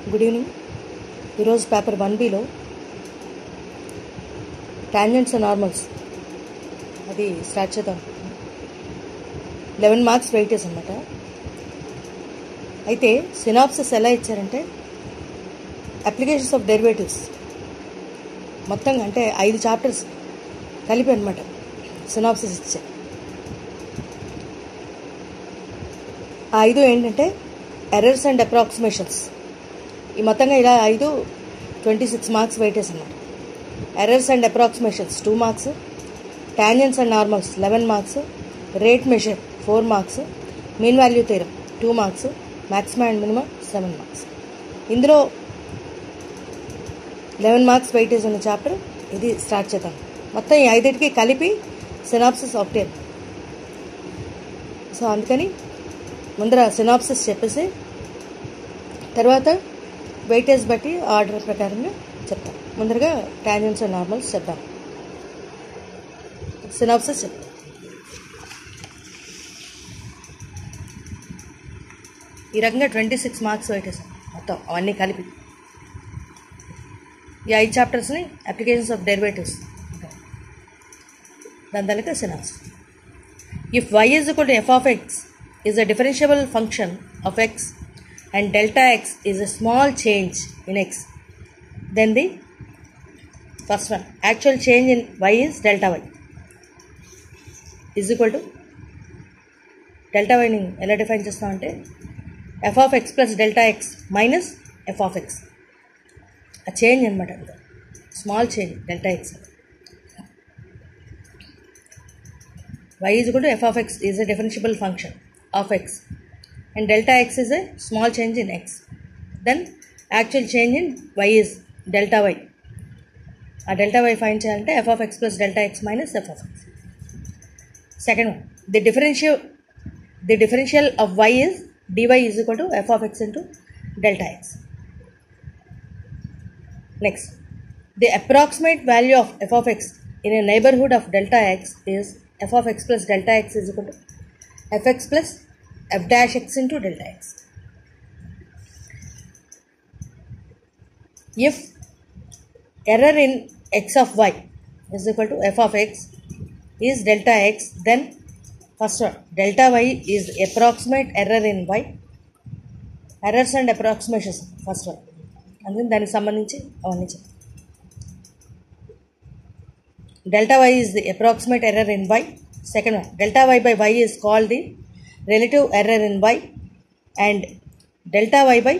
Good evening. ఈరోజు paper 1Bలో tangents and normals అది start చేద్దాం. 11 మార్క్స్ వెయిటేజ్ అనమాట. అయితే సినాప్సిస్ ఎలా ఇచ్చారంటే అప్లికేషన్స్ ఆఫ్ డెరివేటివ్స్ మొత్తం అంటే 5 చాప్టర్స్ కలిపి అనమాట సినాప్సిస్ ఇచ్చారు. ఆ 5 ఏంటంటే ఎర్రర్స్ అండ్ అప్రాక్సిమేషన్స్. ఈ మొత్తంగా ఇలా 5 26 మార్క్స్ వెయిటేజ్ అన్నమాట. Errors and approximations 2 marks, tangents and normals 11 marks, rate measure 4 marks, mean value theorem 2 marks, maximum and minimum 7 marks. ఇందులో 11 మార్క్స్ వెయిటేజ్ ఉన్న చాప్టర్ ఇది స్టార్ట్ చేద్దాం. మొత్తం ఈ 5టికి కలిపి సినాప్సిస్ ఒకటే. సో అందుకని ముందర సినాప్సిస్ చెప్పేసి తర్వాత వెయిటేజ్ బట్టి ఆర్డర్ ప్రకారంగా చెప్తాం. ముందరగా టాంజెంట్స్ అండ్ నార్మల్స్ చెప్తాం. సినాప్సిస్ చెప్తాం. ఈ రకంగా 26 మార్క్స్ వెయిటేజ్ మొత్తం అవన్నీ కలిపి ఈ 5 చాప్టర్స్ని అప్లికేషన్స్ ఆఫ్ డెరివేటివ్స్ దాని తర్వాత synopsis. If y is equal to f of x is a differentiable function of x and delta x is a small change in x, then the first one actual change in y is delta y is equal to delta y ని ఎలా define చేస్తామంటే f of x plus delta x minus f of x. ఆ change అనమాట, small change delta x. y is equal to f of x is a differentiable function of x and delta x is a small change in x. Then actual change in y is delta y. ఆ delta y find చేయాలంటే f of x plus delta x minus f of x. Second one, the differential of y is dy is equal to f of x into delta x. Next, the approximate value of f of x in a neighborhood of delta x is f of x plus delta x is equal to fx plus f dash x into delta x. If error in x of y is equal to f of x is delta x, then first one, delta y is approximate error in y. Errors and approximations first one, and దానికి సంబంధించి అవన్నీ చెప్తాం. Delta y is the approximate error in y. Second one, delta y by y is called the relative error in y, and delta y by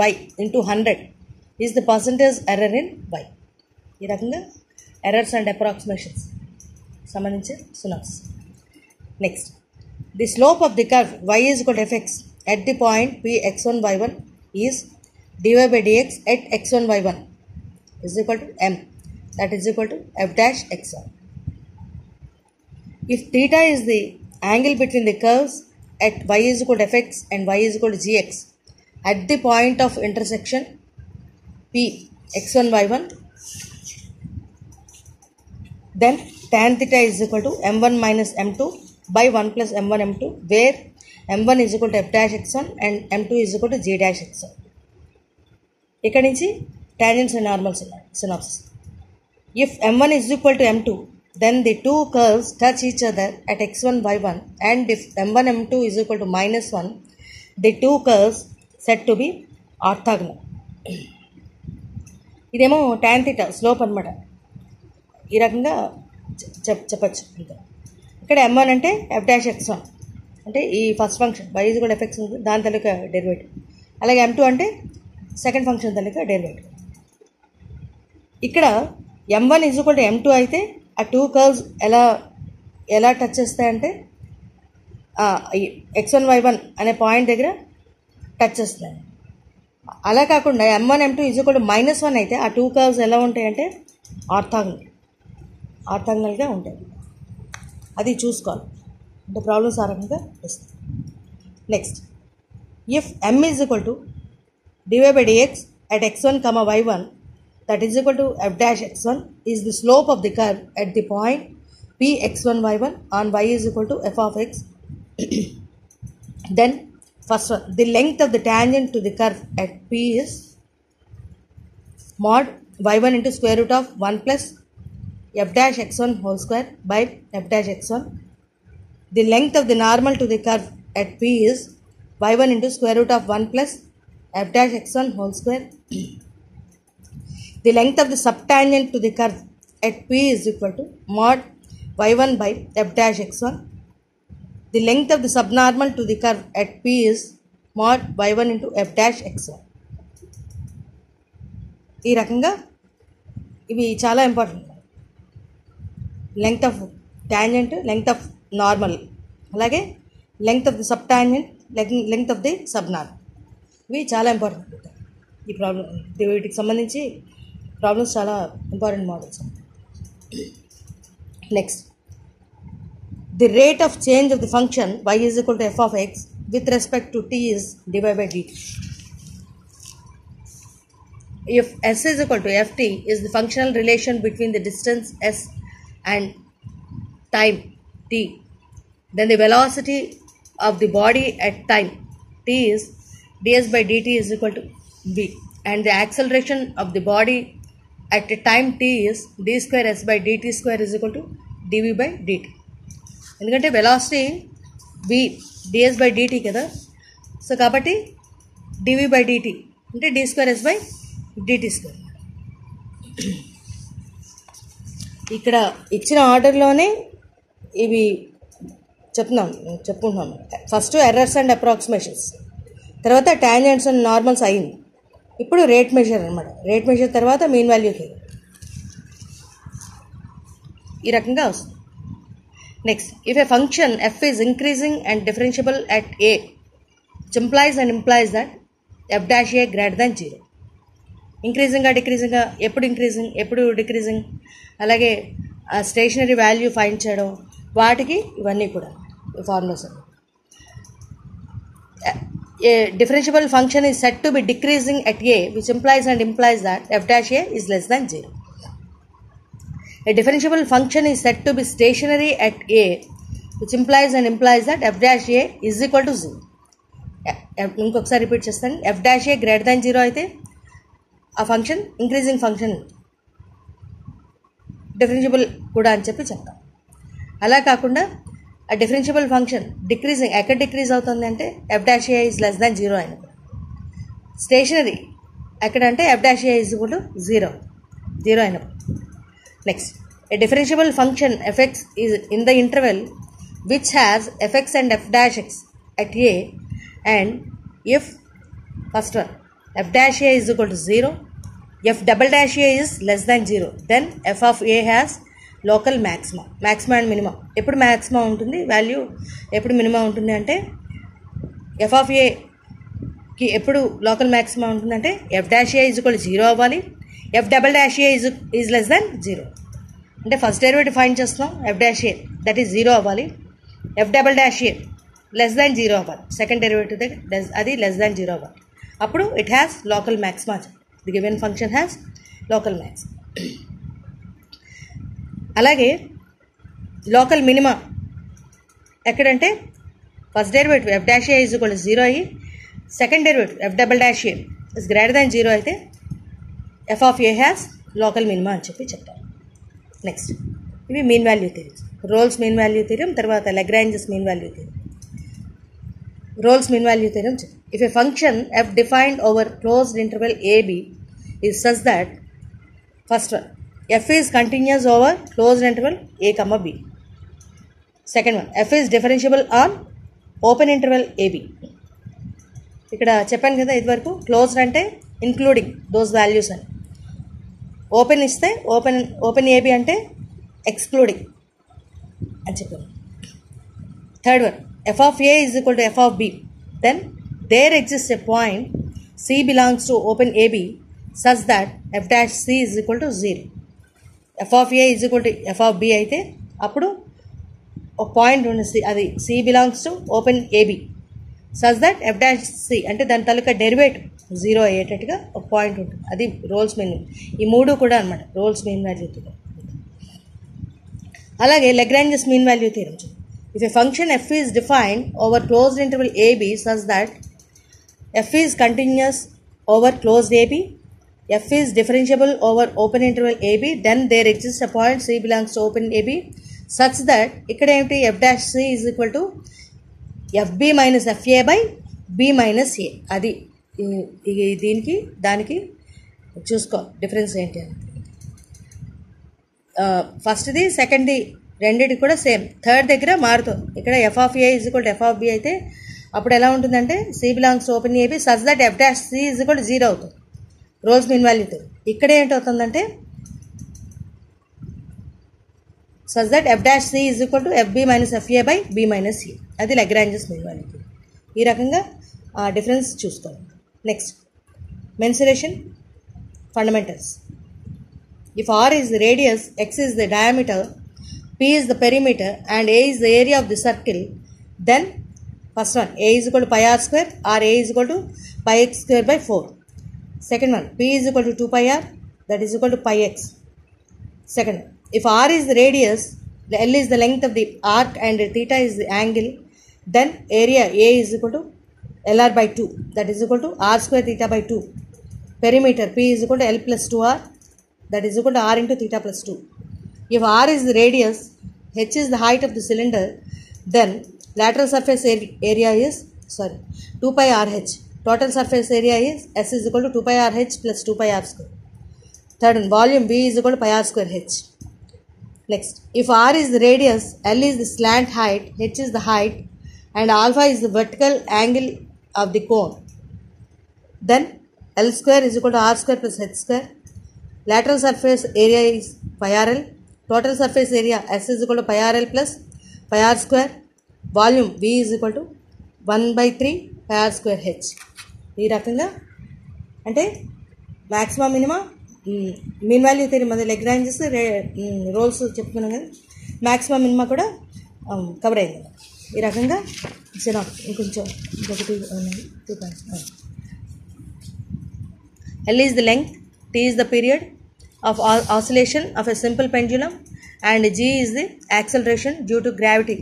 y into 100 is the percentage error in y. ఈ రకంగా errors and approximations సంబంధించి synopsis. Next, the slope of the curve y is equal to fx at the point p x1 y1 is dy by dx at x1 y1 is equal to m, that is equal to f dash x1. If theta is the angle between the curves at y is equal to fx and y is equal to gx at the point of intersection p x1 y1, then tan theta is equal to m1 minus m2 by 1 plus m1 m2, where m1 is equal to f dash x1 and m2 is equal to g dash x1. ఇక్కడ నుంచి tangents and normals synopsis. If m1 is equal to m2, then the two curves touch each other at x1 y1, and if m1 m2 is equal to minus 1, the two curves said to be orthogonal. ఇదేమో tan theta slope అనమాట. ఈ రకంగా చెప్పచ్చు. ఇక్కడ m1 అంటే f dash x1 అంటే ఈ first function y is equal to fx దాని తాలూకా డెరివేటివ్. అలాగే m2 అంటే సెకండ్ ఫంక్షన్ తాలూకా డెరివేటివ్. ఇక్కడ m1 is equal to m2 అయితే ఆ టూ కర్వ్స్ ఎలా టచ్ చేస్తాయంటే x1 y1 అనే పాయింట్ దగ్గర టచ్ చేస్తాయి. అలా కాకుండా m1 m2 is equal to minus 1 అయితే ఆ టూ కర్వ్స్ ఎలా ఉంటాయంటే ఆర్థాగనల్గా ఉంటాయి. అది చూసుకోవాలి అంటే ప్రాబ్లమ్స్ ఆ రకంగా వస్తాయి. Next, if m is equal to dy by dx at x1 comma y1 that is equal to f dash x1 is the slope of the curve at the point p x1 y1 on y is equal to f of x, then First one, the length of the tangent to the curve at P is mod y1 into square root of 1 plus f dash x1 whole square by f dash x1. The length of the normal to the curve at P is y1 into square root of 1 plus f dash x1 whole square. The length of the subtangent to the curve at P is equal to mod y1 by f dash x1. The length of the subnormal to the curve at P is mod y1 into f dash x1. ఈ రకంగా ఇవి చాలా important. Length of tangent, length of normal, అలాగే length of the subtangent, length of the subnormal, ఇవి చాలా important. ఈ problem వీటికి సంబంధించి ప్రాబ్లమ్స్ చాలా important models. Next, the rate of change of the function y is equal to f of x with respect to t is dy by dt. If s is equal to ft is the functional relation between the distance s and time t, then the velocity of the body at time t is ds by dt is equal to v, and the acceleration of the body at time t is d square s by dt square is equal to dv by dt. ఎందుకంటే velocity v ds by dt కదా, so కాబట్టి dv by dt అంటే d square s by dt square. ఇక్కడ ఇచ్చిన ఆర్డర్లోనే ఇవి చెప్పుకుంటున్నాను. First errors and approximations, తర్వాత tangents and normals అయింది. ఇప్పుడు రేట్ మెజర్ అనమాట. రేట్ మెజర్ తర్వాత మీన్ వాల్యూ థియరీ, ఈ రకంగా వస్తుంది. Next, if a function f is increasing and differentiable at a, which implies that f dash a greater than 0. ఇంక్రీజింగ్గా డిక్రీజింగ్గా, ఎప్పుడు increasing ఎప్పుడు డిక్రీజింగ్, అలాగే స్టేషనరీ వాల్యూ ఫైండ్ చేయడం, వాటికి ఇవన్నీ కూడా formulas. A differentiable function is said to be decreasing at a, which implies that f dash a is less than 0. A differentiable function is said to be stationary at a, which implies that f dash a is equal to 0. ఇంకొకసారి repeat చేస్తాను. f dash a greater than 0 అయితే ఆ function increasing function, differentiable కూడా అని చెప్పి చెప్తాం. అలా కాకుండా ఆ డిఫరెన్షియబుల్ ఫంక్షన్ డిక్రీజింగ్, ఎక్కడ డిక్రీజ్ అవుతుంది అంటే f dash a is less than 0 అయినప్పుడు. స్టేషనరీ ఎక్కడ అంటే f dash a is equal to 0 అయినప్పుడు. Next, a differentiable function fx is in the interval which has fx and f dash x at a, and if first one f dash a is equal to 0, f double dash a is less than 0, then f of a has local maxima and minima. ఎప్పుడు maxima ఉంటుంది, value ఎప్పుడు minima ఉంటుంది అంటే f of a కి ఎప్పుడు local maxima ఉంటుందంటే f dash a is equal to 0 అవ్వాలి, f double dash a is less than 0. అంటే ఫస్ట్ డెరివేటివ్ ఫైండ్ చేస్తున్నాం, f dash a that is 0 అవ్వాలి, f double dash a less than 0 అవ్వాలి, second derivative దగ్గర అది less than 0 అవ్వాలి. అప్పుడు it has local మ్యాక్సిమా. The given function has local మ్యాక్సిమా. అలాగే local minima ఎక్కడంటే first derivative f dash a is equal to 0 అయ్యి, second derivative f double dash a is greater than 0 అయితే f of a has local minima అని చెప్పి చెప్తాం. Next, ఇవి mean value theories. Rolle's mean value theorem, తర్వాత Lagrange's mean value theorem. Rolle's mean value theorem, if a function f defined over closed interval ab is such that first one f is continuous over closed interval a comma b. Second one, f is differentiable on open interval ab. ఇక్కడ చెప్పాను కదా ఇదివరకు, closed అంటే including those values అని, open ఇస్తే open AB అంటే excluding అని చెప్పాను. Third one, f of A is equal to F of b, then there exist a point c belongs to open AB such that f dash C is equal to 0. F of A is equal to F of B అయితే అప్పుడు ఒక point ఉంది, అది c belongs to open AB such that F dash C అంటే దాని తాలూకా derivative 0 అయ్యేటట్టుగా ఒక point ఉంటుంది. అది రోల్స్ మీన్. ఈ మూడు కూడా అనమాట రోల్స్ మీన్ వాల్యూ థియరం. అలాగే Lagrange's mean value theorem. If a function f is defined over closed interval ab such that f is continuous over closed ab, f is differentiable over open interval ab, then there exists a point c belongs to open ab such that ikkada emti f dash c is equal to fb minus fa by b minus a. అది దీనికి దానికి చూసుకో difference ఏంటి అని. ఫస్ట్ది సెకండ్ది రెండింటి కూడా సేమ్. థర్డ్ దగ్గర మారుతుంది. ఇక్కడ F of A is equal to F of B అయితే అప్పుడు ఎలా ఉంటుందంటే C belongs to open AB such that F dash C is equal to 0 అవుతుంది రోల్స్ మీన్ వాల్యూతో. ఇక్కడ ఏంటవుతుందంటే such that F dash C is equal to F B minus F A by B minus C. అది Lagrange's mean value. ఈ రకంగా difference చూసుకోవాలి. Next mensuration fundamentals. If r is the radius, x is the diameter, p is the perimeter and a is the area of the circle, then first one a is equal to pi r square or a is equal to pi x square by 4. Second one p is equal to 2 pi r, that is equal to pi x. Second one, if r is the radius, l is the length of the arc and theta is the angle, then area a is equal to lr by 2, that is equal to r square theta by 2. Perimeter p is equal to l plus 2r, that is equal to r into theta plus 2. If r is the radius, h is the height of the cylinder, then lateral surface area is 2 pi r h. Total surface area is s is equal to 2 pi r h plus 2 pi r square. Third one, volume v is equal to pi r square h. Next, if r is the radius, l is the slant height, h is the height and alpha is the vertical angle of the cone, then l square is equal to r square plus h square. Lateral surface area is pi rl. Total surface area s is equal to pi rl plus pi r square. Volume v is equal to 1/3 pi r square h. ఈ రకంగా అంటే maximum minimum mean value theory మన లాగ్రాంజెస్ roles చెప్పుకున్నాం కదా, maximum minima కూడా cover అయింది. ఈ రకంగా ఇంకొంచెం ఇంకొకటి 2. L is the length, T is the period of oscillation of a simple pendulum and G is the acceleration due to gravity.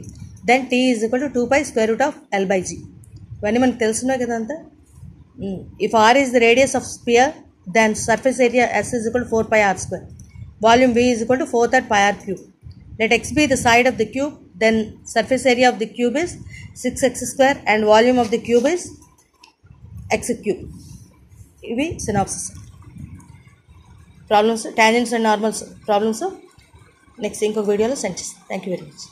Then T is equal to 2 pi square root of L by G. ఇవన్నీ మనకు తెలుసున్నాయి కదా అంతా. If R is the radius of sphere, then surface area S is equal to 4 pi r square. Volume V is equal to 4/3 pi r cube. Let x be the side of the cube, then surface area of the cube is 6x square and volume of the cube is x cube. ఇవి synopsis. Problems, tangents and normals problems next ఇంకొక వీడియోలో send చేస్తాను. Thank you very much.